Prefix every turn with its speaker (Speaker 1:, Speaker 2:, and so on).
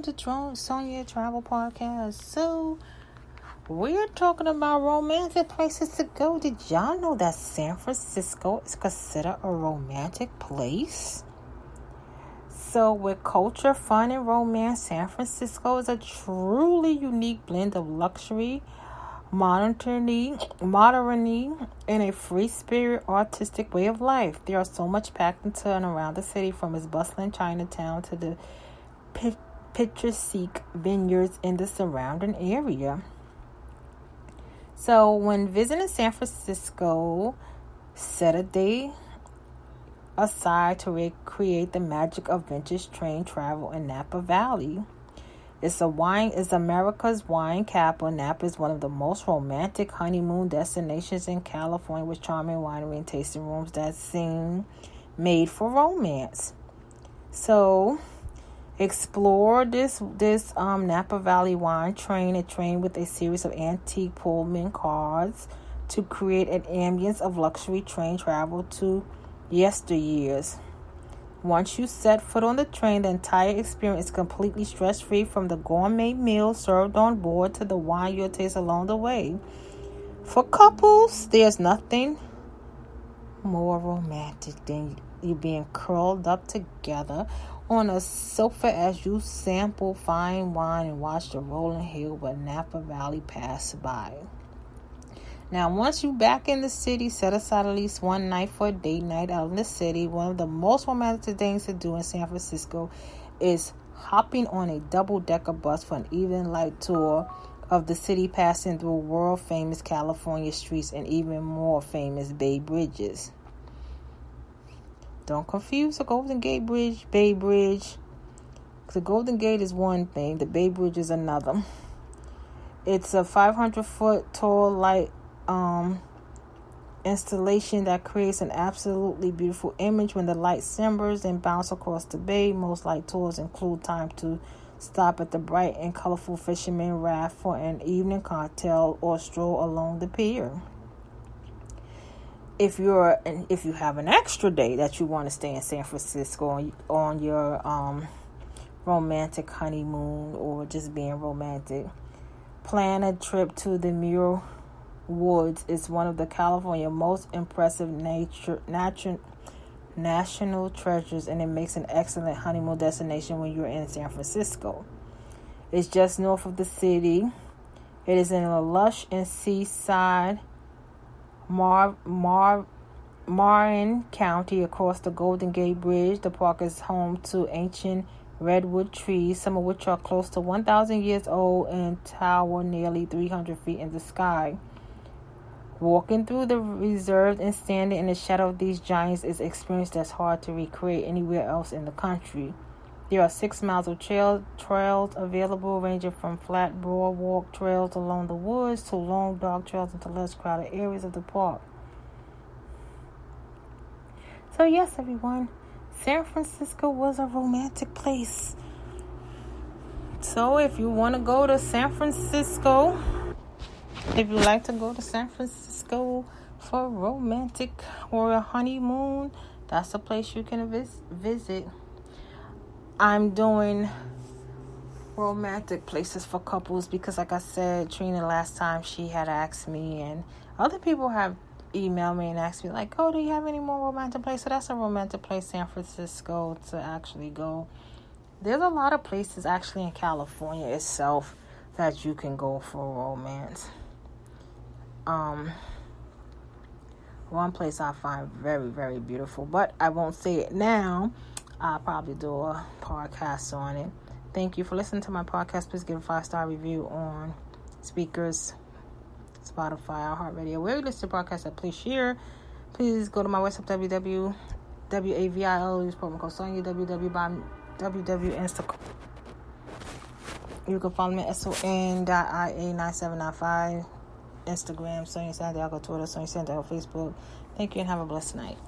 Speaker 1: to Sonia Travel Podcast. So, we're talking about romantic places to go. Did y'all know that San Francisco is considered a romantic place? So, with culture, fun, and romance, San Francisco is a truly unique blend of luxury, modernity, and a free-spirit, artistic way of life. There are so much packed into and around the city, from its bustling Chinatown to the picturesque vineyards in the surrounding area. So, when visiting San Francisco, set a day aside to recreate the magic of vintage train travel in Napa Valley. It's America's wine capital. Napa is one of the most romantic honeymoon destinations in California, with charming winery and tasting rooms that seem made for romance. So, explore this Napa Valley wine train, a train with a series of antique Pullman cars to create an ambience of luxury train travel to yesteryears. Once you set foot on the train, the entire experience is completely stress-free, from the gourmet meals served on board to the wine you'll taste along the way. For couples, there's nothing more romantic than you being curled up together on a sofa as you sample fine wine and watch the rolling hill of Napa Valley pass by. Now, once you're back in the city, set aside at least one night for a date night out in the city. One of the most romantic things to do in San Francisco is hopping on a double-decker bus for an evening light tour of the city, passing through world-famous California streets and even more famous Bay Bridges. Don't confuse the Golden Gate Bridge, Bay Bridge. The Golden Gate is one thing, the Bay Bridge is another. It's a 500-foot tall light installation that creates an absolutely beautiful image when the light simmers and bounce across the bay. Most light tours include time to stop at the bright and colorful Fisherman Raft for an evening cocktail or stroll along the pier. If you have an extra day that you want to stay in San Francisco on your romantic honeymoon or just being romantic, plan a trip to the Muir Woods. Is one of the California most impressive national treasures, and it makes an excellent honeymoon destination when you're in San Francisco. It's just north of the city. It is in a lush and seaside Marin County across the Golden Gate Bridge. The park is home to ancient redwood trees, some of which are close to 1,000 years old and tower nearly 300 feet in the sky. Walking through the reserve and standing in the shadow of these giants is an experience that's hard to recreate anywhere else in the country. There are 6 miles of trails available, ranging from flat boardwalk trails along the woods to long dog trails into less crowded areas of the park. So yes, everyone, San Francisco was a romantic place. So if you want to go to San Francisco, if you like to go to San Francisco for romantic or a honeymoon, that's a place you can visit. I'm doing romantic places for couples because, like I said, Trina last time, she had asked me, and other people have emailed me and asked me, like, oh, do you have any more romantic places? So that's a romantic place, San Francisco, to actually go. There's a lot of places actually in California itself that you can go for romance. One place I find very, very beautiful, but I won't say it now. I'll probably do a podcast on it. Thank you for listening to my podcast. Please give a 5-star review on Speakers, Spotify, iHeartRadio. Where you listen to podcasts, please share. Please go to my website, www.wavil. Use promo code Sonia, www.Instagram. You can follow me at son.ia9795. Instagram, Sonia Santiago, Twitter, Sonia Santiago, Facebook. Thank you and have a blessed night.